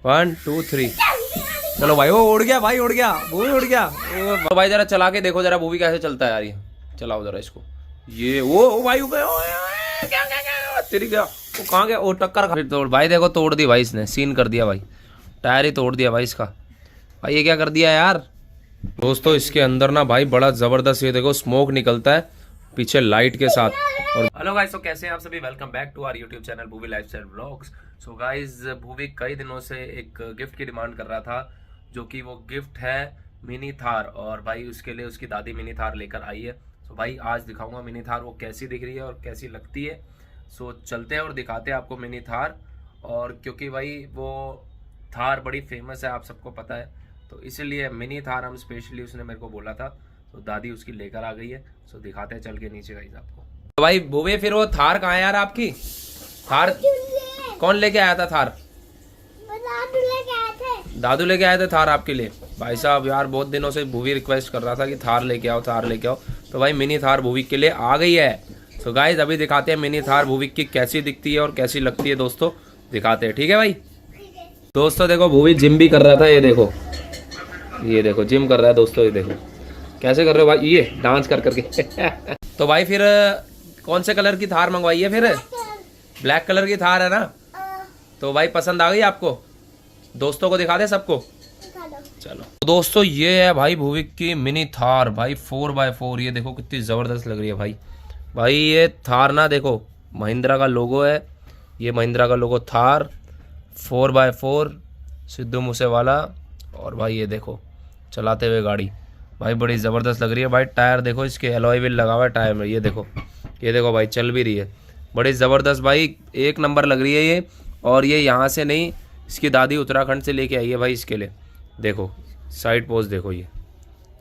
1 2 3। चलो भाई, वो उड़ गया भाई, उड़ गया, भूवी उड़ गया। तो भाई जरा चला के देखो जरा भूवी कैसे चलता है यार ये। चलाओ जरा इसको। ये वो भाई क्या तेरी गया, वो कहाँ गया, वो टक्कर खा। फिर तोड़ भाई, देखो तोड़ दी भाई इसने, सीन कर दिया भाई, टायर ही तोड़ दिया भाई इसका। भाई ये क्या कर दिया यार। दोस्तों इसके अंदर ना भाई बड़ा जबरदस्त, ये देखो स्मोक निकलता है पीछे लाइट के साथ। और हेलो गाइस, तो कैसे हैं आप सभी, welcome back to our YouTube channel Bhuvi lifestyle vlogs. So guys, Bhuvi कई दिनों से एक गिफ्ट की डिमांड कर रहा था, जो कि वो गिफ्ट है मिनी थार। और भाई उसके लिए उसकी दादी मिनी थार लेकर आई है। सो भाई आज दिखाऊंगा मिनी थार वो कैसी दिख रही है और कैसी लगती है। सो चलते हैं और दिखाते हैं आपको मिनी थार। और क्योंकि भाई वो थार बड़ी फेमस है, आप सबको पता है, तो इसीलिए मिनी थार हम स्पेशली, उसने मेरे को बोला था, तो दादी उसकी लेकर आ गई है। सो दिखाते हैं चल के नीचे गाइस आपको। तो भाई भूवे, फिर वो थार कहाँ है यार आपकी? थार कौन लेके आया था? थार दादू लेके आए थे थार आपके लिए। भाई साहब यार बहुत दिनों से भूवी रिक्वेस्ट कर रहा था कि थार लेके आओ, थार लेके आओ। तो भाई मिनी थार भूवी के लिए आ गई है। सो गाइस अभी दिखाते हैं मिनी थार भूवी की कैसी दिखती है और कैसी लगती है। दोस्तों दिखाते हैं, ठीक है भाई। दोस्तों देखो भूवी जिम भी कर रहा था, ये देखो, ये देखो जिम कर रहा है दोस्तों। ये देखो कैसे कर रहे हो भाई, ये डांस कर करके। तो भाई फिर कौन से कलर की थार मंगवाई है? फिर ब्लैक कलर की थार है ना? तो भाई पसंद आ गई आपको? दोस्तों को दिखा दे सबको। चलो तो दोस्तों ये है भाई भूवी की मिनी थार भाई 4x4। ये देखो कितनी जबरदस्त लग रही है भाई। भाई ये थार ना देखो, महिंद्रा का लोगो है, ये महिंद्रा का लोगो थार 4x4 सिद्धू मूसेवाला। और भाई ये देखो चलाते हुए गाड़ी भाई बड़ी ज़बरदस्त लग रही है भाई। टायर देखो इसके एलॉय व्हील लगा हुआ है टायर में, ये देखो, ये देखो भाई चल भी रही है, बड़ी ज़बरदस्त भाई, एक नंबर लग रही है ये। और ये यहाँ से नहीं, इसकी दादी उत्तराखंड से लेके आई है भाई इसके लिए। देखो साइड पोज देखो, ये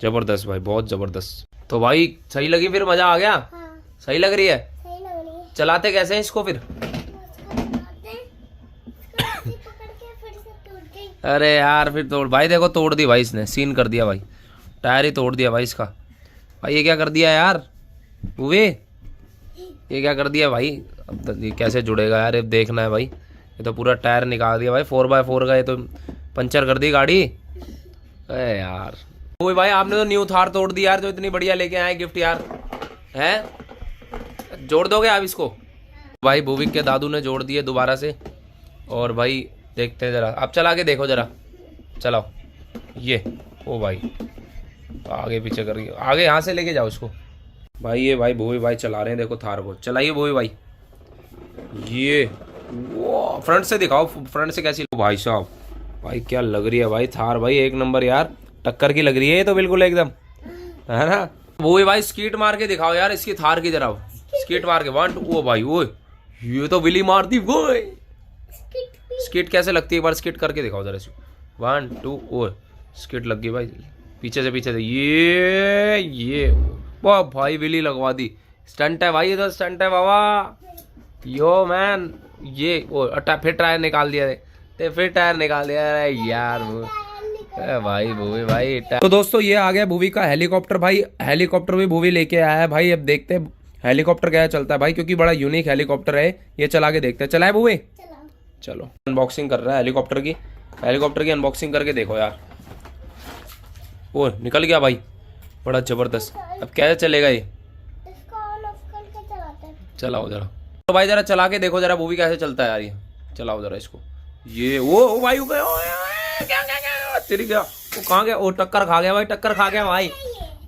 ज़बरदस्त भाई, बहुत ज़बरदस्त। तो भाई सही लगी, फिर मज़ा आ गया? हाँ। सही लग रही है? सही लग रही है। चलाते कैसे हैं इसको फिर? अरे यार फिर तोड़ भाई, देखो तोड़ दी भाई इसने, सीन कर दिया भाई, टायर ही तोड़ दिया भाई इसका। भाई ये क्या कर दिया यार भूवी, ये क्या कर दिया भाई? अब ये कैसे जुड़ेगा यार, ये देखना है भाई। ये तो पूरा टायर निकाल दिया भाई 4x4 का, ये तो पंचर कर दी गाड़ी। अरे यार भूवी भाई आपने तो न्यू थार तोड़ दी यार, जो इतनी बढ़िया लेके आए गिफ्ट यार, हैं? जोड़ दोगे आप इसको? भाई भूवी के दादू ने जोड़ दिए दोबारा से। और भाई देखते हैं जरा, आप चला के देखो जरा, चलाओ ये। ओ भाई आगे पीछे करके, आगे यहाँ से लेके जाओ इसको भाई। ये भाई भूवी भाई चला रहे हैं, देखो थार को चलाइए भूवी भाई। ये वो फ्रंट से दिखाओ, फ्रंट से कैसी भाई साहब, भाई क्या लग रही है भाई थार भाई, एक नंबर यार, टक्कर की लग रही है ये तो बिल्कुल एकदम, है ना? भूवी भाई स्कीट मार के दिखाओ यार इसकी थार की, जरा स्कीट मार के 1 2। ओ भाई वो ये तो विली मार दी वो। स्किट कैसे लगती है, एक बार स्किट करके दिखाओ जरा इसको। 1 2 ओ स्किट लग गई भाई, पीछे से ये वाह भाई विली लगवा दी। स्टंट है भाई, ये तो स्टंट है बाबा, यो मैन। ये वो फिर टायर निकाल दिया ते, फिर टायर निकाल दिया। अरे यार भाई भूवी भाई। तो दोस्तों ये आ गया भूवी का हेलीकॉप्टर भाई, हेलीकॉप्टर भी भूवी लेके आया है भाई। अब देखते हैं हेलीकॉप्टर क्या चलता है भाई, क्योंकि बड़ा यूनिक हेलीकॉप्टर है ये, चला के देखते हैं। चलाए भूवी? चलो अनबॉक्सिंग कर रहा है हेलीकॉप्टर की, हेलीकॉप्टर की अनबॉक्सिंग करके देखो यार। ओ निकल गया भाई, बड़ा जबरदस्त। अब कैसे चलेगा ये? चलाओ जरा तो भाई, जरा चला के देखो जरा भूवी कैसे चलता है यार ये। चलाओ जरा इसको। ये वो भाई क्या तेरी गया, वो कहाँ गया, वो टक्कर खा गया भाई, टक्कर खा गया भाई।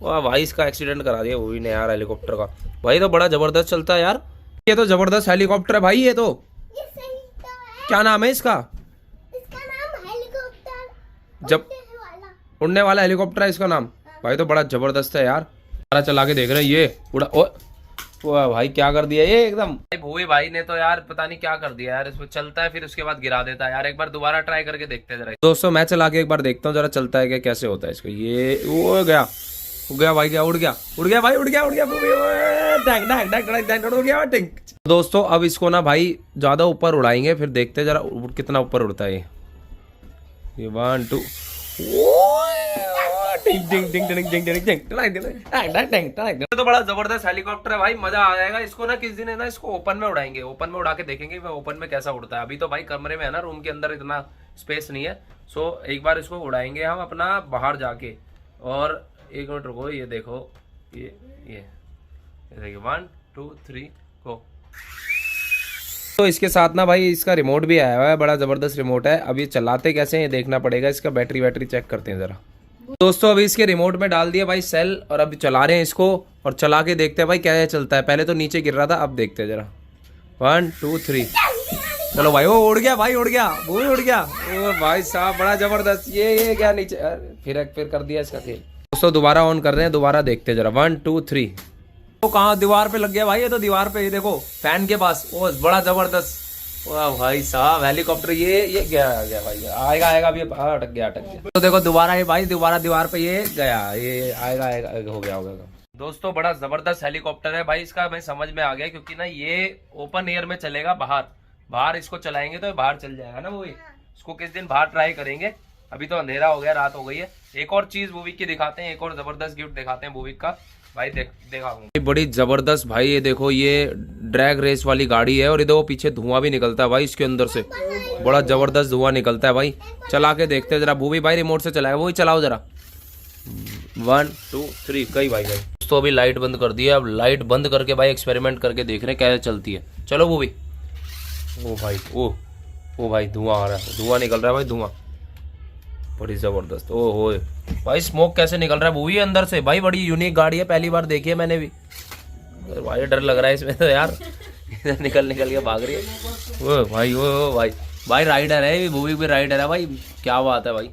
वाह भाई इसका एक्सीडेंट करा दिया भूवी ने यार हेलीकॉप्टर का। भाई तो बड़ा जबरदस्त चलता है यार, ये तो जबरदस्त हेलीकॉप्टर है भाई। ये तो क्या नाम है इसका? इसका नाम हेलीकॉप्टर, जब उड़ने वाला हेलीकॉप्टर है इसका नाम। भाई तो बड़ा जबरदस्त है यार, सारा चला के देख रहे हैं। ये उड़ा ओ भाई क्या कर दिया ये एकदम। भूवी भाई ने तो यार पता नहीं क्या कर दिया यार, इसमें चलता है फिर उसके बाद गिरा देता है यार। एक बार दोबारा ट्राई करके देखते हैं जरा। दोस्तों मैं चला के एक बार देखता हूँ जरा चलता है क्या, कैसे होता है इसको। ये वो गया, उड़ गया भाई, क्या उड़ गया, उड़ गया भाई, उड़ गया टिंक। दोस्तों अब इसको ना भाई ज्यादा ऊपर उड़ाएंगे, फिर देखते हैं जरा कितना ऊपर उड़ता है ये 1 2। तो बड़ा जबरदस्त हेलीकॉप्टर है भाई, मजा आ जाएगा इसको ना। किस दिन है ना इसको ओपन में उड़ाएंगे, ओपन में उड़ा के देखेंगे ओपन में कैसा उड़ता है। अभी तो भाई कमरे में है ना, रूम के अंदर इतना स्पेस नहीं है। सो एक बार इसको उड़ाएंगे हम अपना बाहर जाके। और 1 मिनट रुको, ये देखो, ये देखिए 1 2 3 गो। तो इसके साथ ना भाई इसका रिमोट भी आया हुआ है, बड़ा ज़बरदस्त रिमोट है। अब ये चलाते कैसे हैं ये देखना पड़ेगा, इसका बैटरी चेक करते हैं ज़रा। दोस्तों अभी इसके रिमोट में डाल दिया भाई सेल, और अभी चला रहे हैं इसको, और चला के देखते हैं भाई क्या चलता है। पहले तो नीचे गिर रहा था, अब देखते हैं ज़रा। 1 2 3 चलो भाई, वो उड़ गया भाई, उड़ गया, वो उड़ गया। ओ भाई साहब बड़ा ज़बरदस्त। ये क्या नीचे, फिर कर दिया इसका खेल। दोस्तों दोबारा ऑन कर रहे हैं, दोबारा देखते हैं ज़रा। 1 2 3 तो कहाँ दीवार पे लग गया भाई, ये तो दीवार पे, ये देखो फैन के पास। ओ बड़ा ज़बरदस्त। वाह भाई साहब हेलीकॉप्टर, ये गया भाई, आएगा अभी, अटक गया। तो देखो दोबारा ये भाई, दोबारा दीवार पे ये गया, ये आएगा हो गया। दोस्तों बड़ा जबरदस्त हेलीकॉप्टर है भाई, इसका हमें समझ में आ गया, क्योंकि ना ये ओपन एयर में चलेगा। बाहर इसको चलाएंगे तो बाहर चल जाएगा ना। वो इसको किस दिन बाहर ट्राई करेंगे। अभी तो अंधेरा हो गया, रात हो गई है। एक और चीज बुविक की दिखाते हैं, एक और जबरदस्त गिफ्ट दिखाते हैं बुविक का भाई। देखा बड़ी जबरदस्त भाई, ये देखो ये ड्रैग रेस वाली गाड़ी है, और ये देखो पीछे धुआं भी निकलता है भाई इसके अंदर से, बड़ा जबरदस्त धुआं निकलता है भाई। चला के देखते हैं जरा, भूवी भाई रिमोट से चलाएगा, वही चलाओ जरा। 1 2 3 गई भाई गई। तो अभी लाइट बंद कर दी है, अब लाइट बंद करके भाई एक्सपेरिमेंट करके देख रहे हैं कैसे चलती है। चलो भूवी। ओ भाई ओ भाई धुआं आ रहा है, धुआं निकल रहा है भाई, धुआं बड़ी जबरदस्त। ओ हो भाई, स्मोक कैसे निकल रहा है भूवी अंदर से भाई। बड़ी यूनिक गाड़ी है, पहली बार देखी है मैंने भी भाई। डर लग रहा है इसमें तो यार, निकल के भाग रही है। ओ भाई राइडर है, भूवी भी राइडर है भाई, क्या बात है भाई।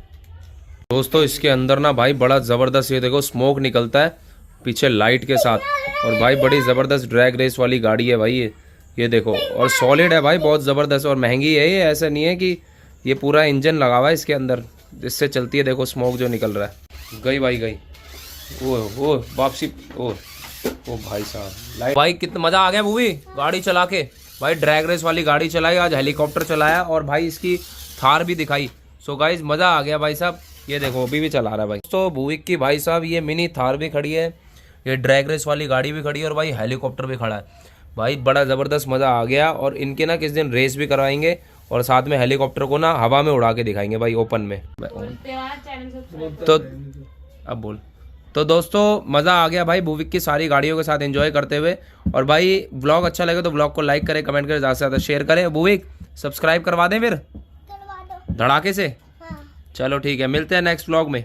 दोस्तों इसके अंदर ना भाई बड़ा जबरदस्त, ये देखो स्मोक निकलता है पीछे लाइट के साथ, और भाई बड़ी जबरदस्त ड्रैग रेस वाली गाड़ी है भाई ये देखो। और सॉलिड है भाई, बहुत जबरदस्त, और महंगी है ये। ऐसा नहीं है कि ये पूरा इंजन लगा हुआ है इसके अंदर, जिससे चलती है। देखो स्मोक जो निकल रहा है। गई भाई गई। ओ वापसी। ओ भाई साहब भाई कितना मजा आ गया मूवी गाड़ी चला के भाई। ड्रैग रेस वाली गाड़ी चलाई, आज हेलीकॉप्टर चलाया, और भाई इसकी थार भी दिखाई। सो गाइज मजा आ गया भाई साहब। ये देखो अभी भी चला रहा है भाई। तो बुविक की भाई साहब ये मिनी थार भी खड़ी है, ये ड्रैग रेस वाली गाड़ी भी खड़ी है, और भाई हेलीकॉप्टर भी खड़ा है भाई। बड़ा ज़बरदस्त मज़ा आ गया। और इनके ना किस दिन रेस भी करवाएंगे, और साथ में हेलीकॉप्टर को ना हवा में उड़ा के दिखाएंगे भाई, ओपन में। तो अब बोल। तो दोस्तों मज़ा आ गया भाई बुविक की सारी गाड़ियों के साथ एंजॉय करते हुए। और भाई व्लॉग अच्छा लगे तो व्लॉग को लाइक करें, कमेंट करें, ज़्यादा से ज़्यादा शेयर करें। बुविक सब्सक्राइब करवा दें फिर करवा दो। धड़ाके से। हाँ। चलो ठीक है, मिलते हैं नेक्स्ट व्लॉग में।